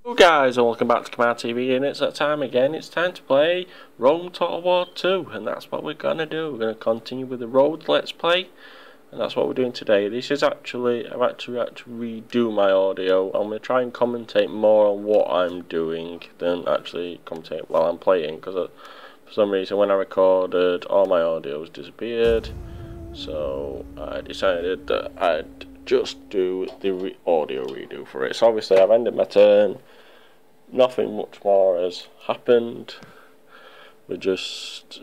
Hello guys, and welcome back to Command TV, and it's that time again. It's time to play Rome Total War 2, and that's what we're going to do. We're going to continue with the Rhodes Let's Play, and that's what we're doing today. This is actually, I've actually had to redo my audio. I'm going to try and commentate more on what I'm doing than actually commentate while I'm playing, because for some reason when I recorded, all my audios disappeared, so I decided that I'd just do the audio redo for it. So obviously I've ended my turn. Nothing much more has happened. We're just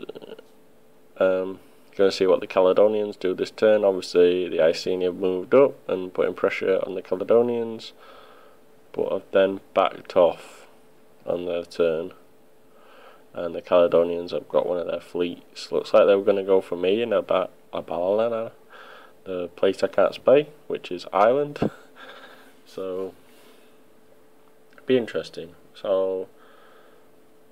going to see what the Caledonians do this turn. Obviously the Iceni have moved up and putting pressure on the Caledonians, but have then backed off on their turn, and the Caledonians have got one of their fleets. Looks like they were going to go for me in Abalana, the place I can't spy, which is Ireland. So it'd be interesting. So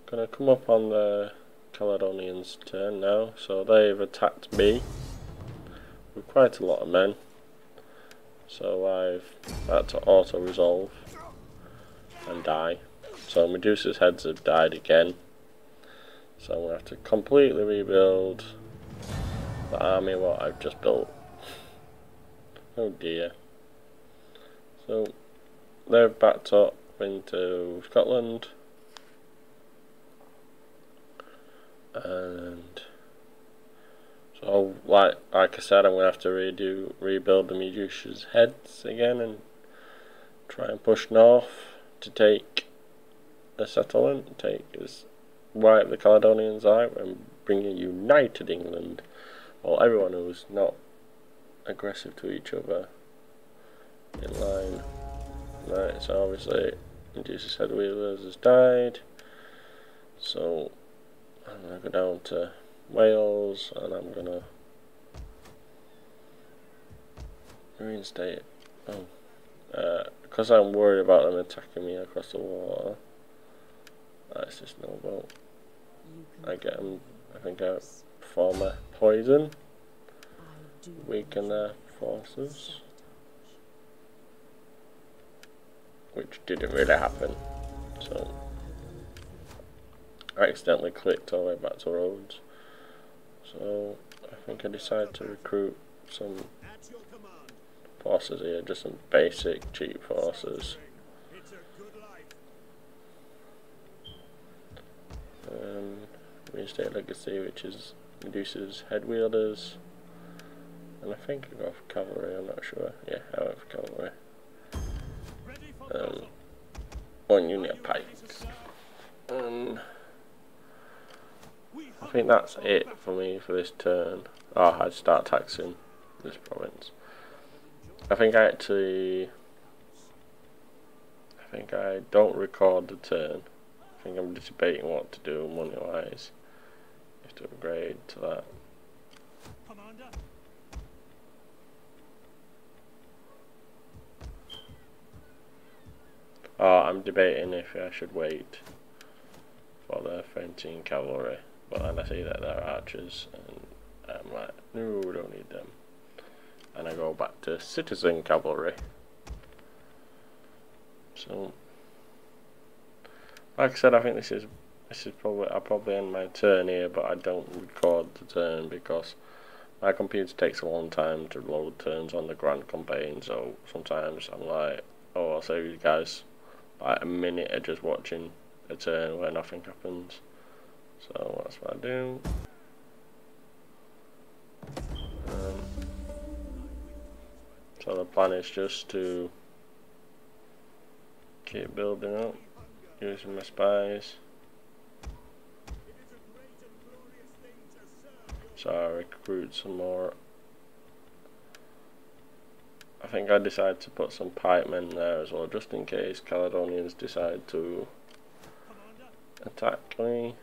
gonna come up on the Caledonians' turn now. So they've attacked me with quite a lot of men. So I've had to auto resolve and die. So Medusa's heads have died again. So I'm gonna have to completely rebuild the army what I've just built. Oh dear. So they've backed up into Scotland, and so like I said, I'm gonna have to rebuild the Medusa's heads again and try and push north to take the settlement, wipe the Caledonians out and bring a united England, or everyone who's not aggressive to each other, in line. Right, so obviously Medusa's head wheelers has died, so I'm going to go down to Wales and I'm going to reinstate it. Because I'm worried about them attacking me across the water. That's just no boat. I get them, I think I form a poison, weaken their forces, which didn't really happen. So I accidentally clicked all the way back to Rhodes. So I think I decided to recruit some forces here, just some basic cheap forces. Reinstate Legacy, which is Medusa's head wielders, and I think I go for cavalry, I'm not sure. Yeah, I went for cavalry. One unit of pikes, and I think that's it for me for this turn. Oh, I'd start taxing this province. I think I don't record the turn. I think I'm just debating what to do money wise. Have to upgrade to that. Oh, I'm debating if I should wait for the Frenchine cavalry, but then I see that they're archers, and I'm like, no, we don't need them. And I go back to citizen cavalry. So, like I said, I think this is I'll probably end my turn here, but I don't record the turn because my computer takes a long time to load turns on the Grand Campaign. So sometimes I'm like, oh, I'll save you guys like a minute of just watching a turn where nothing happens. So that's what I do. So the plan is just to keep building up, using my spies. So I recruit some more. I think I decided to put some pikemen there as well, just in case Caledonians decide to attack me.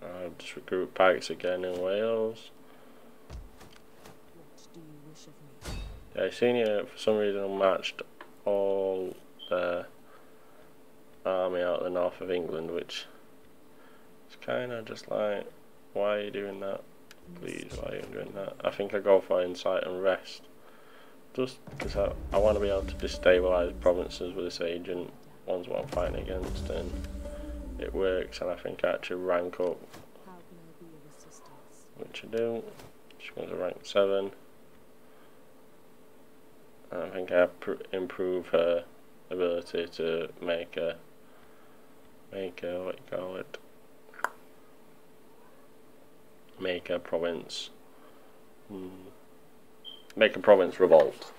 I'll just recruit pikes again in Wales. Yeah, Iceni for some reason matched all their army out of the north of England, which is kind of just like, why are you doing that? Please, why are you doing that? I think I go for insight and rest just because I want to be able to destabilise provinces with this agent, ones what I'm fighting against, and it works, and I think I actually rank up, which I do. She goes to rank 7, and I think I improve her ability to make a what you call it, make a province revolt,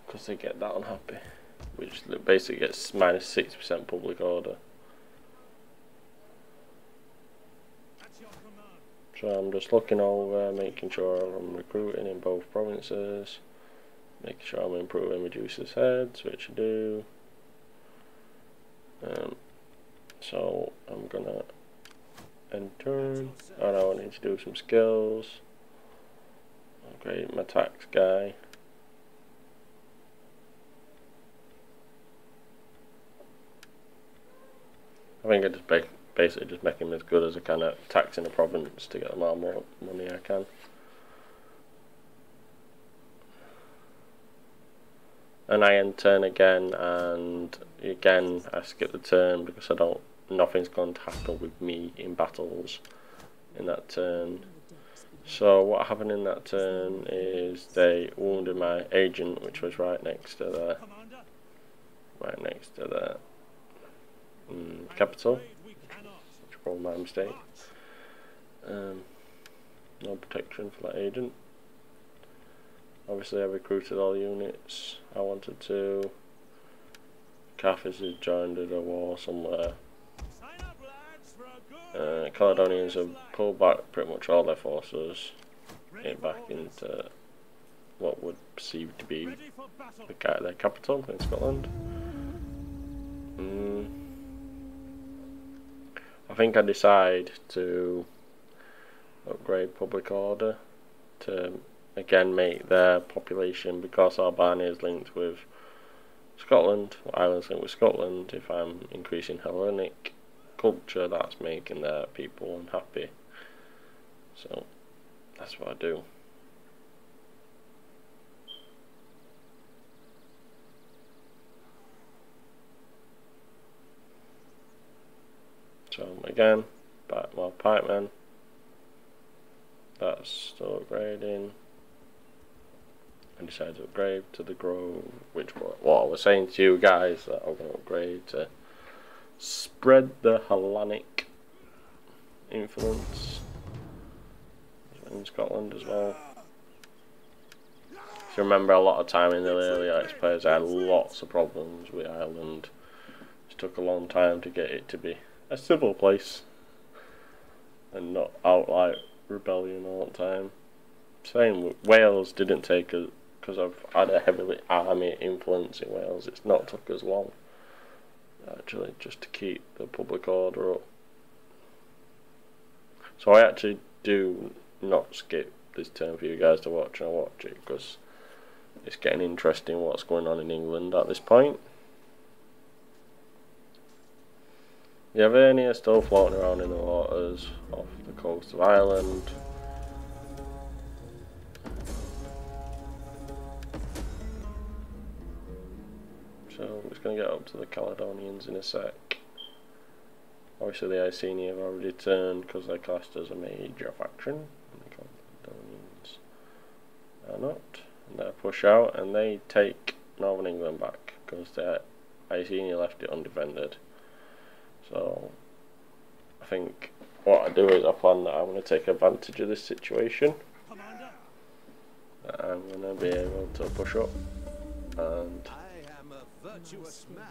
because they get that unhappy, which basically gets minus 60% public order. So I'm just looking over, making sure I'm recruiting in both provinces, making sure I'm improving Medusa's heads, which I do. So I'm gonna end turn. Oh no, I need to do some skills. Upgrade my tax guy. I think I just basically just make him as good as I can at taxing the province to get them all more money I can. And I end turn again, and again I skip the turn because nothing's going to happen with me in battles in that turn. So what happened in that turn is they wounded my agent, which was right next to the capital, which was my mistake. No protection for that agent. Obviously I recruited all units I wanted to. Carthage has joined a war somewhere. Caledonians have pulled back pretty much all their forces back into what would perceive to be their capital in Scotland. I think I decide to upgrade public order to again make their population, because Albania is linked with Scotland, Ireland's linked with Scotland. If I'm increasing Hellenic culture, that's making their people unhappy. So that's what I do. So again, back more pikemen. That's still upgrading. I decided to upgrade to the Grove, which what I was saying to you guys, that I'm going to upgrade to spread the Hellenic influence in Scotland as well. If you remember, a lot of time in the early Alex players, I had lots of problems with Ireland. It took a long time to get it to be a civil place and not outright rebellion all the time. Same with Wales, didn't take us, because I've had a heavily army influence in Wales, it's not took as long actually just to keep the public order up. So I actually do not skip this turn for you guys to watch, and I watch it because it's getting interesting what's going on in England at this point. The Avernia are still floating around in the waters off the coast of Ireland. So I'm just going to get up to the Caledonians in a sec. Obviously the Iceni have already turned because they're classed as a major faction. And the Caledonians are not. And they push out and they take Northern England back because the Iceni left it undefended. So I think what I do is I plan that I'm going to take advantage of this situation. I'm going to be able to push up and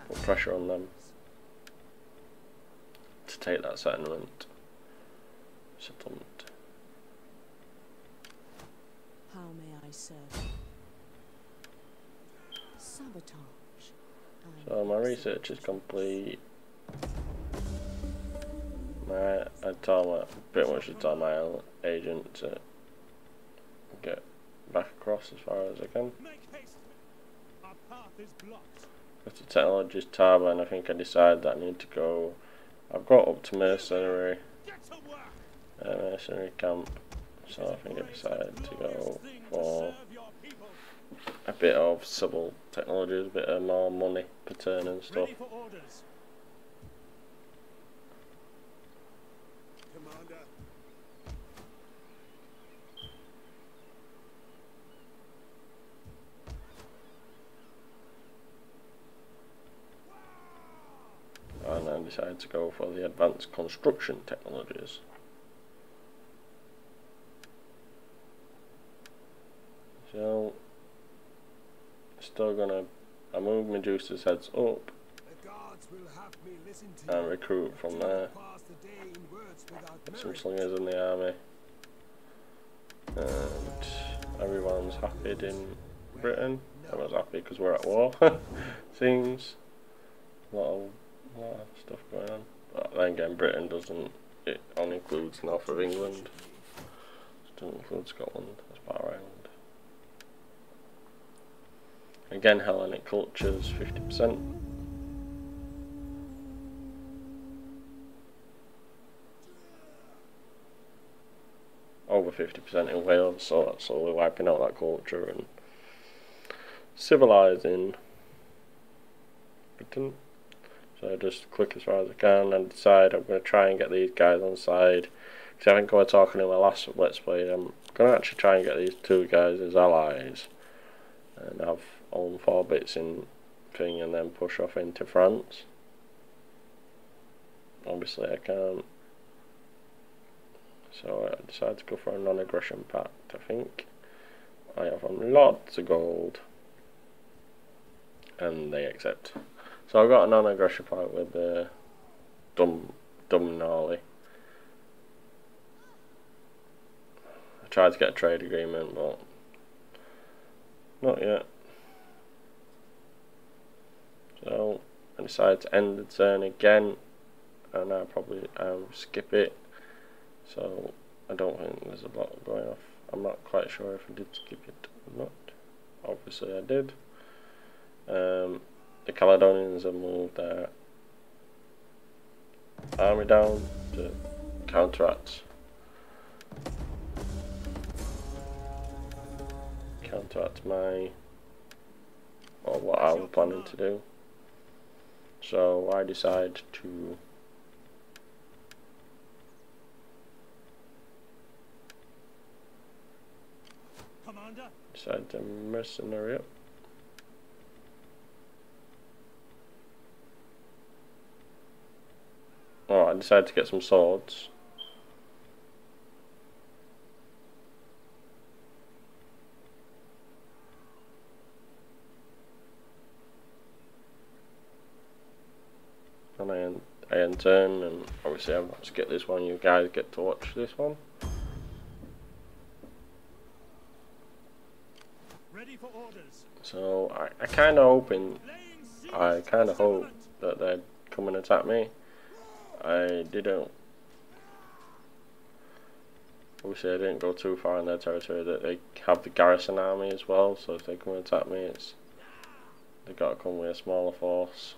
put pressure on them to take that settlement. How may I serve? Sabotage. So my research is complete. I pretty much told my agent to get back across as far as I can. With the technologist turbine, I think I decided that I need to go. I've got up to mercenary camp, so I think I decided to go for bit of civil technologies, a bit of more money per turn and stuff. Ready for orders. Commander. And I decided to go for the advanced construction technologies. So, still gonna, I move Medusa's heads up The guards will have me listen to and you. recruit from there. Pass the day in words without Get some merit. slingers in the army. And everyone's happy in Britain. Everyone's happy because we're at war. Seems a lot of stuff going on. But then again, Britain doesn't, it only includes north of England. It doesn't include Scotland as part of Ireland. Again, Hellenic cultures 50%. Over 50% in Wales, so that's slowly wiping out that culture and civilising Britain. So I just click as far as I can and decide I'm going to try and get these guys on side. Because I think I was talking in my last Let's Play, I'm going to actually try and get these two guys as allies and have own 4 bits in thing and then push off into France. Obviously I can't. So I decided to go for a non-aggression pact. I think I have lots of gold and they accept. So I've got a non-aggression pact with Dumb Gnarly. I tried to get a trade agreement but not yet. So I decided to end the turn again and I'll probably skip it. So I don't think there's a lot going off. I'm not quite sure if I did skip it or not. Obviously I did. The Caledonians have moved their army down to counteract my, or what I was planning to do. So I decide to Commander. decide to mercenary up. Oh, I decided to get some swords. And I end turn, and obviously I'm about to get this one. You guys get to watch this one. Ready for orders. So I kind of hope that they'd come and attack me. I didn't. Obviously, I didn't go too far in their territory. That they have the garrison army as well. So if they come and attack me, they've got to come with a smaller force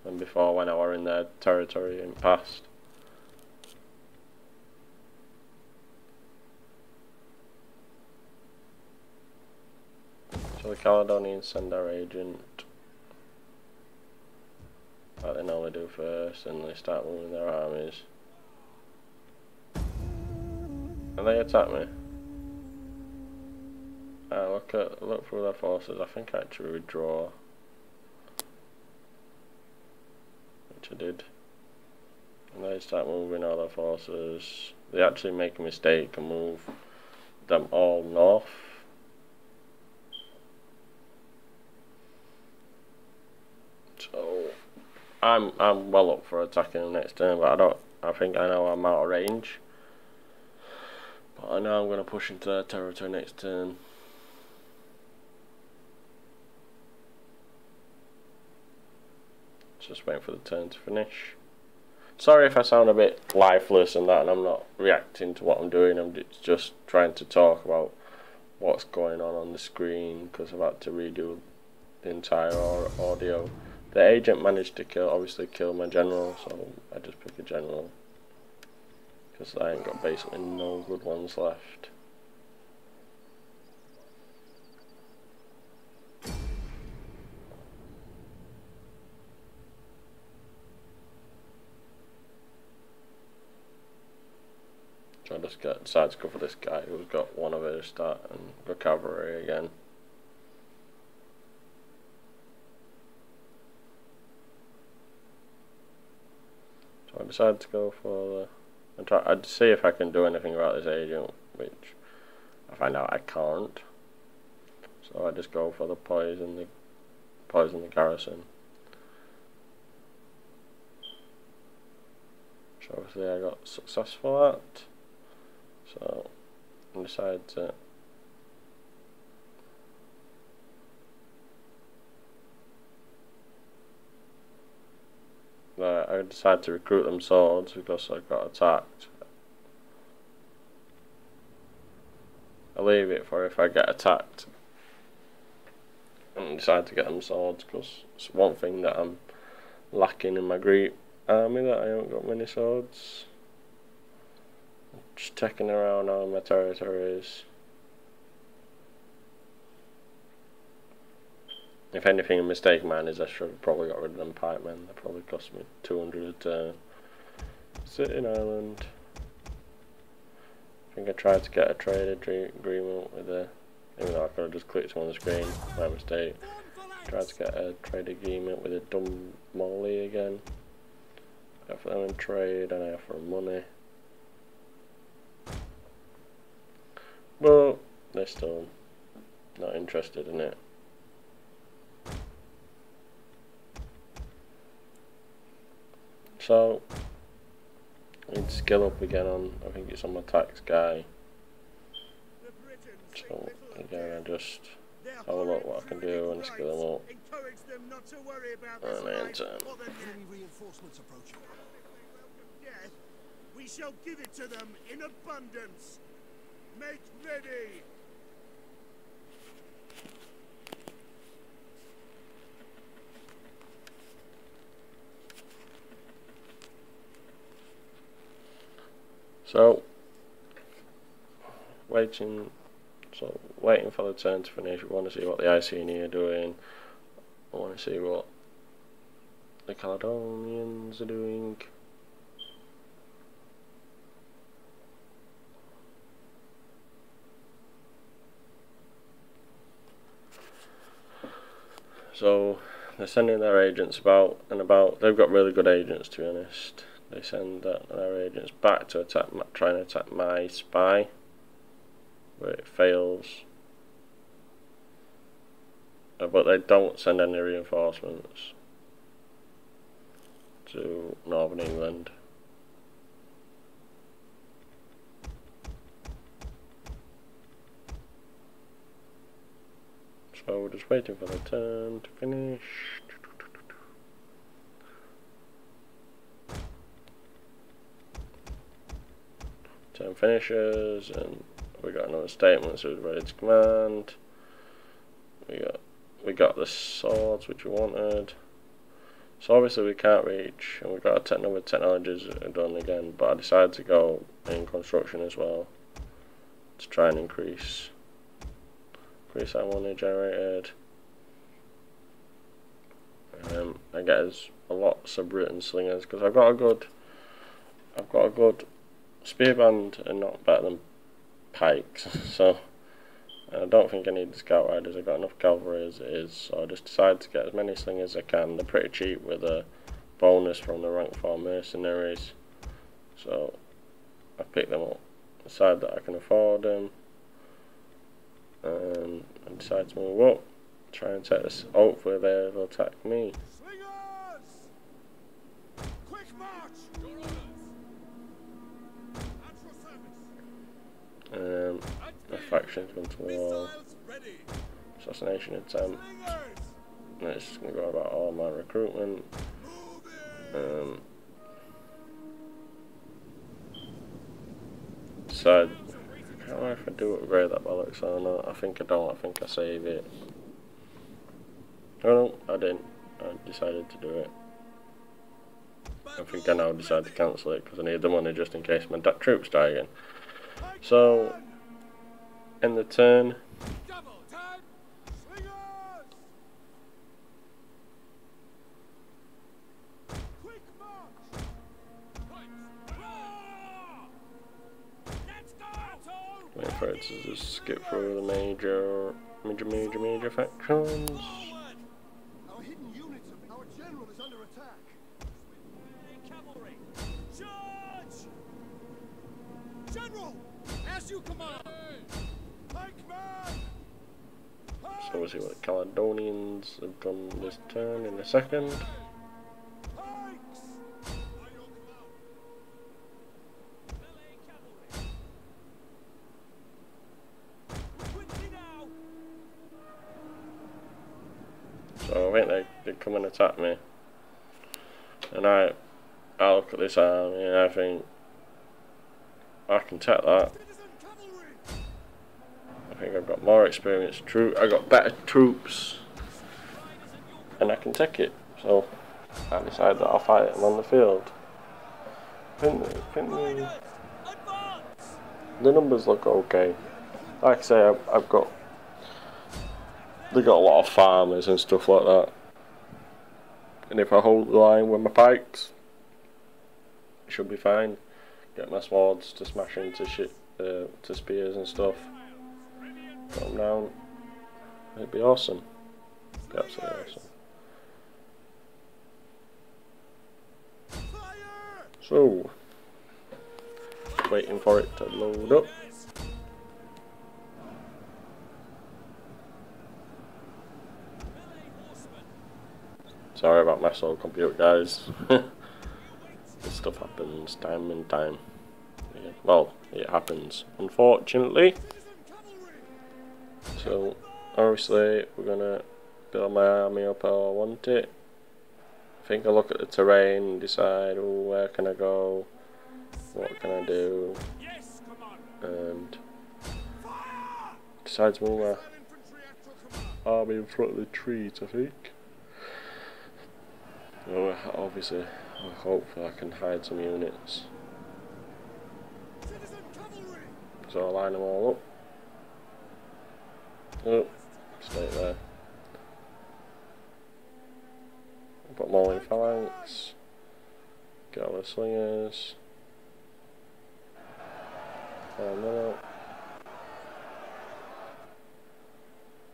than before when I were in their territory in past. So the Caledonians send their agent, like they normally do first, and they start moving their armies. And they attack me. I look through their forces. I think I actually withdraw, which I did. And they start moving all their forces. They actually make a mistake and move them all north. So I'm well up for attacking the next turn, but I think I know I'm out of range. But I know I'm going to push into their territory next turn. Just waiting for the turn to finish. Sorry if I sound a bit lifeless and that, and I'm not reacting to what I'm doing. I'm just trying to talk about what's going on the screen because I've had to redo the entire audio. The agent managed to obviously kill my general, so I just pick a general because I ain't got basically no good ones left. I just decided to go for this guy who's got one of his stat and go cavalry again. So I decided to go for I'd see if I can do anything about this agent, which I find out I can't. So I just go for the poison the garrison. So obviously I got successful at. So I decided to recruit them swords because I got attacked. I leave it for if I get attacked and decide to get them swords, because it's one thing that I'm lacking in my Greek army, that I haven't got many swords. Just checking around all my territories. If anything, a mistake of mine is I should have probably got rid of them pikemen. They probably cost me 200 a turn. Sitting Island. I think I tried to get a trade agreement with a, even though I could have just clicked on the screen, my mistake. Tried to get a trade agreement with a dumb Molly again. I offer them in trade and I offer them money. But they're still not interested in it. So I need to skill up again on, I think it's on my tax guy. So again I just have a look what I can do and skill them up. And then turn. Reinforcements approaching. We shall give it to them in abundance. Make ready. So waiting for the turn to finish. We want to see what the Iceni are doing. I want to see what the Caledonians are doing. So they're sending their agents about and about. They've got really good agents, to be honest. They send their agents back to try and attack my spy, where it fails. But they don't send any reinforcements to Northern England. So we're just waiting for the turn to finish. Turn finishes, and we got another statement, so we're ready to command. We got the swords which we wanted. So obviously we can't reach, and we've got a number of technologies done again, but I decided to go in construction as well to try and increase our money generated. I get us a lot of sub-written slingers because I've got a good spearband and not better than pikes. So I don't think I need the scout riders. I've got enough cavalry as it is, so I just decided to get as many slingers as I can. They're pretty cheap with a bonus from the rank 4 mercenaries, so I picked them up, decided that I can afford them, and I decided to move up, try and take this. Hopefully they'll attack me. Slingers! Quick march! Your orders! At your service! The faction's gone to the wall. Assassination attempt. And it's just going to go about all my recruitment. So I don't know if I do upgrade that bollocks or not. I think I don't. I think I save it. Oh no, I didn't. I decided to do it. I think I now decide to cancel it because I need the money just in case my troops die again. So, in the turn. Double time! Slingers! Quick march! Right. prefer to just skip through the major factions. Our hidden units of our general is under attack. Cavalry, charge! General, as you command. Pikeman! So we'll see what the Caledonians have done this turn in a second. Pikes! By your command. Melee cavalry. Quickly now. So I think they come and attack me. And I look at this army and I think I can take that. Citizen cavalry! I think I've got more experienced troops. I got better troops, and I can take it. So I decide that I'll fight them on the field. I think Advance! the numbers look okay. Like I say, they got a lot of farmers and stuff like that. And if I hold the line with my pikes, it should be fine. Get my swords to smash into shit, to spears and stuff. Put them down. It'd be awesome. It'd be absolutely awesome. Fire! So, waiting for it to load up. Sorry about my slow computer, guys. This stuff happens time and time. Yeah, well, it happens, unfortunately. So, obviously, we're gonna build my army up how I want it. I think I look at the terrain and decide, oh, where can I go? What can I do? Yes, Commander. And decide to move my Infantry at your command. army in front of the trees, I think. Well, obviously, hopefully I can hide some units. Citizen cavalry! So I'll line them all up. Oh, stay there. Put more in phalanx. Get all the slingers. Line them up.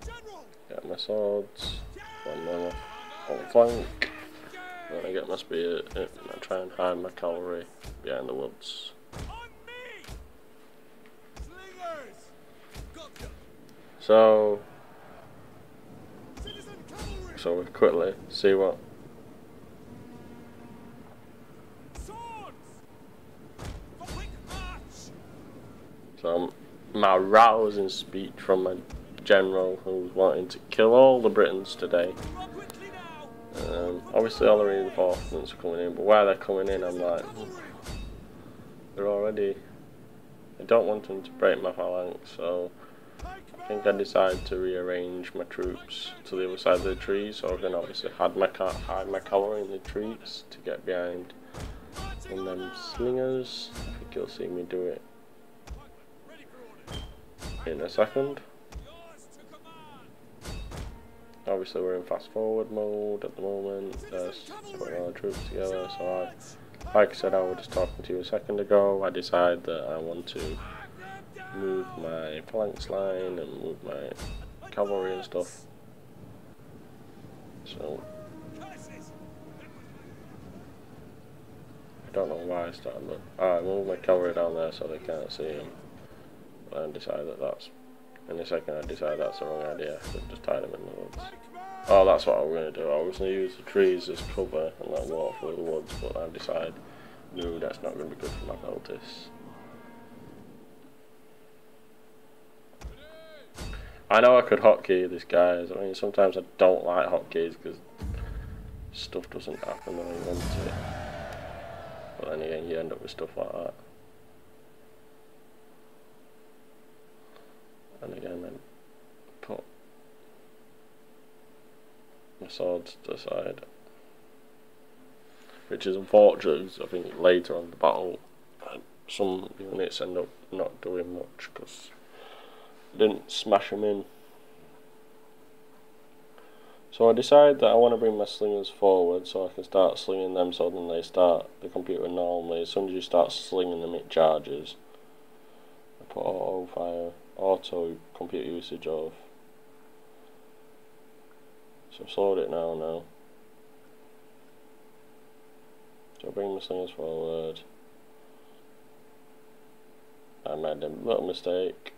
General! Get my swords. Line them up on flank. Then I get my spear and I try and hide my cavalry behind the woods. On me! Slingers! Gotcha! So Citizen cavalry! we quickly see what. Swords! For quick march! So my rousing speech from my general who's wanting to kill all the Britons today. Run quickly now! Obviously all the reinforcements are coming in, but while they're coming in I'm like, they're already, I don't want them to break my phalanx, so I think I decided to rearrange my troops to the other side of the trees, so I can obviously hide my cavalry in the trees to get behind. And then slingers, I think you'll see me do it Ready for orders! in a second. Yours to command! Obviously we're in fast forward mode at the moment, there's putting all the troops together, so like I said, I was just talking to you a second ago, I decided that I want to move my phalanx line and move my cavalry and stuff. So I don't know why I started, but I moved my cavalry down there so they can't see him. But I decided that that's, in a second I decided that's the wrong idea, I could just tie them in the woods. Oh, that's what I was going to do, I was going to use the trees as cover and like walk through the woods, but I decided, no, that's not going to be good for my cultists. I know I could hotkey this, guys. I mean, sometimes I don't like hotkeys because stuff doesn't happen the way you want it. But then again, you end up with stuff like that. And again, then put my swords to the side. Which is unfortunate because I think later on in the battle, some units end up not doing much because didn't smash them in. So I decided that I want to bring my slingers forward so I can start slinging them, so then they start, the computer normally, as soon as you start slinging them it charges. I Put auto fire, auto computer usage off. So I've slowed it now. So I'll bring my slingers forward. I made a little mistake.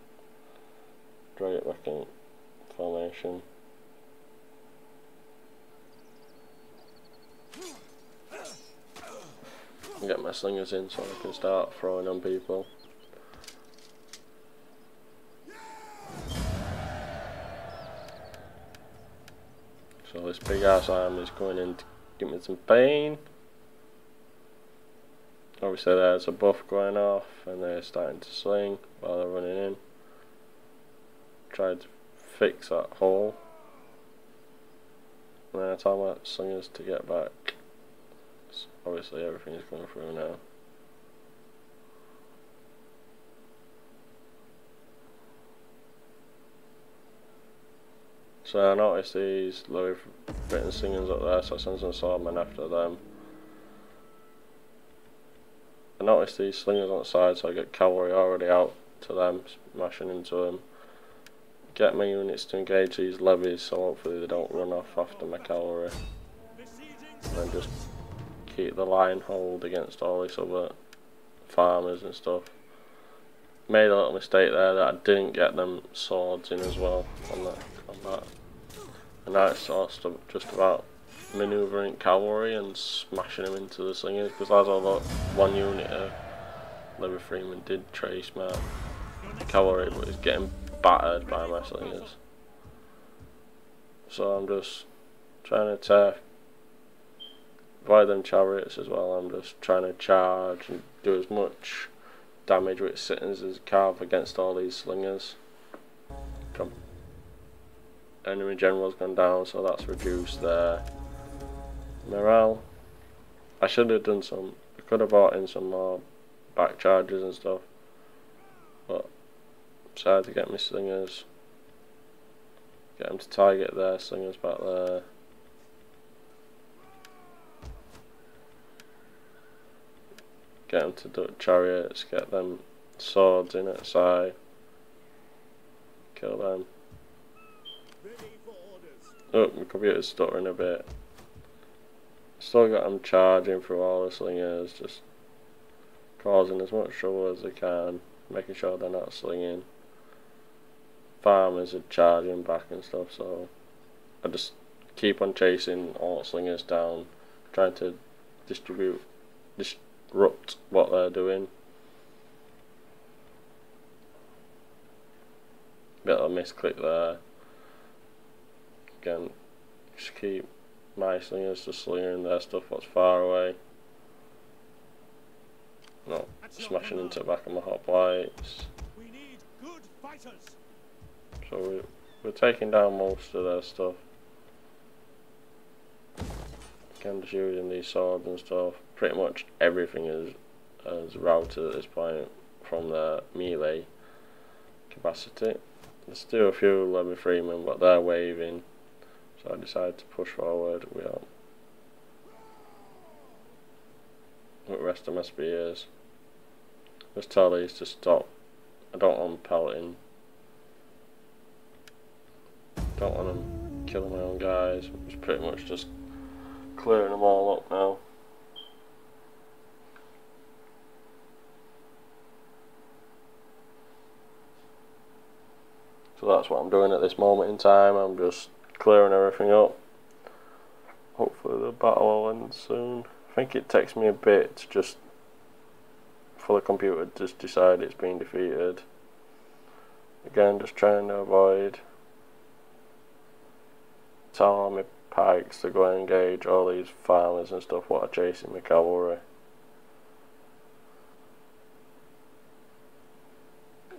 Drag it back in formation. Get my slingers in so I can start throwing on people. So this big ass arm is going in to give me some pain. Obviously there's a buff going off and they're starting to sling while they're running in. Tried to fix that hole. And then I tell my slingers to get back. So obviously everything is going through now. So I noticed these low written slingers up there, so I sent some swordmen after them. I noticed these slingers on the side, so I get cavalry already out to them, smashing into them. Get my units to engage these levies, so hopefully they don't run off after my cavalry. And then just keep the line hold against all these other farmers and stuff. Made a little mistake there that I didn't get them swords in as well on that combat. And now it's just about manoeuvring cavalry and smashing them into the slingers, because as I look, one unit of Levy Freeman did trace my cavalry, but it's getting battered by my slingers. So I'm just trying to avoid them chariots as well. I'm just trying to charge and do as much damage with sittings as I can against all these slingers. Enemy general's gone down, so that's reduced their morale. I should have done some, I could have brought in some more back charges and stuff, but decided to get my slingers, get them to target their slingers back there. Get them to duck chariots, get them swords in at the side, kill them. Oh, my computer's stuttering a bit. Still got them charging through all the slingers, just causing as much trouble as they can, making sure they're not slinging. Farmers are charging back and stuff, so I just keep on chasing all the slingers down, trying to disrupt what they're doing. Bit of a misclick there. Again, just keep my slingers just slinging their stuff what's far away. Not smashing into the back of my hoplites. We need good fighters. So we're taking down most of their stuff. Again, just using these swords and stuff. Pretty much everything is routed at this point from their melee capacity. Let's do a few Levy Freemen, but they're waving. So I decided to push forward with the rest of my spears. Just tell these to stop. I don't want them pelleting. Don't want them killing my own guys. It's pretty much just clearing them all up now. So that's what I'm doing at this moment in time. I'm just clearing everything up. Hopefully the battle will end soon. I think it takes me a bit to just for the computer to just decide it's been defeated. Again, just trying to avoid telling all my pikes to go and engage all these farmers and stuff what are chasing my cavalry.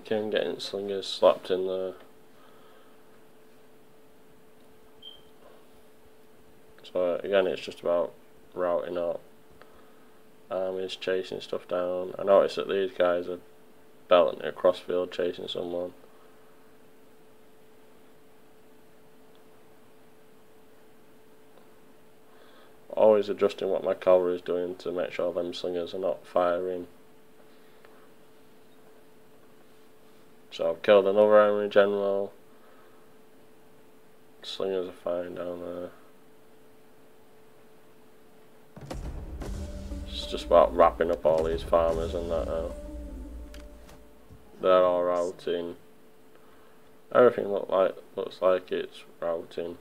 Again, getting slingers slapped in there. So again, it's just about routing up armies, chasing stuff down. I noticed that these guys are belting across field chasing someone. Always adjusting what my cavalry is doing to make sure them slingers are not firing. So I've killed another enemy general. Slingers are fine down there. It's just about wrapping up all these farmers and that now. They're all routing. Everything looks like it's routing.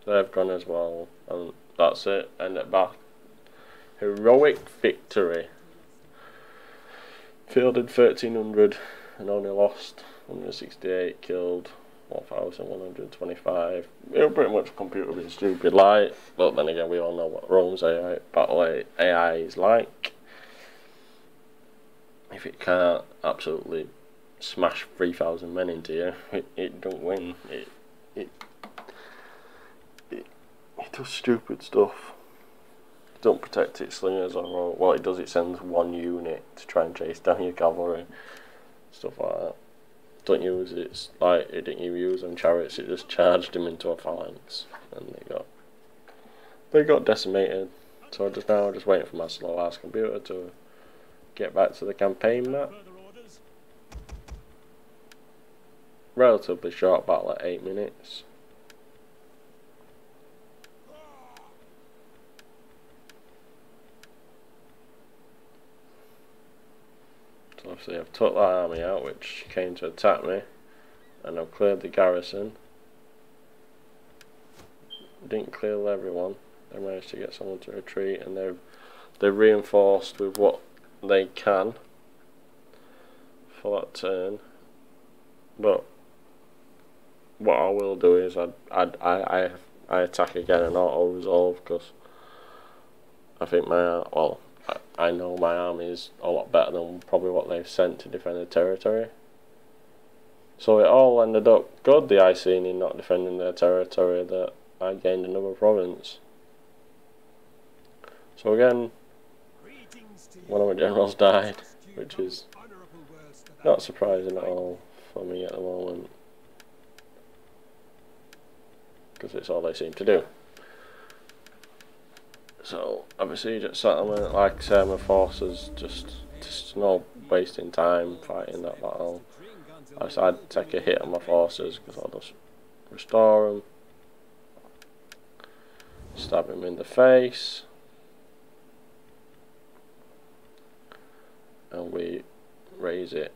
They've gone as well, and that's it. End it back. Heroic victory. Fielded 1300 and only lost 168, killed 1125. It was pretty much computer being stupid like, but then again we all know what Rome's battle AI is like. If it can't absolutely smash 3,000 men into you, it don't win. It does stupid stuff. Don't protect its slingers, or what it does, it sends one unit to try and chase down your cavalry, stuff like that. Don't use it, like it didn't even use them chariots, it just charged them into a phalanx and they got decimated. So I'm just waiting for my slow ass computer to get back to the campaign map. Relatively short, about like 8 minutes. So obviously I've took that army out which came to attack me, and I've cleared the garrison. Didn't clear everyone. They managed to get someone to retreat, and they've reinforced with what they can for that turn. But what I will do is I attack again and auto resolve, because I think I know my army is a lot better than probably what they've sent to defend the territory. So it all ended up good, the Iceni not defending their territory, that I gained another province. So again, one of my generals died, which is not surprising at all for me at the moment, because it's all they seem to do. So I besiege at settlement, like I said, my forces just no wasting time fighting that battle. I decided to take a hit on my forces because I'll just restore them, stab him in the face, and we raise it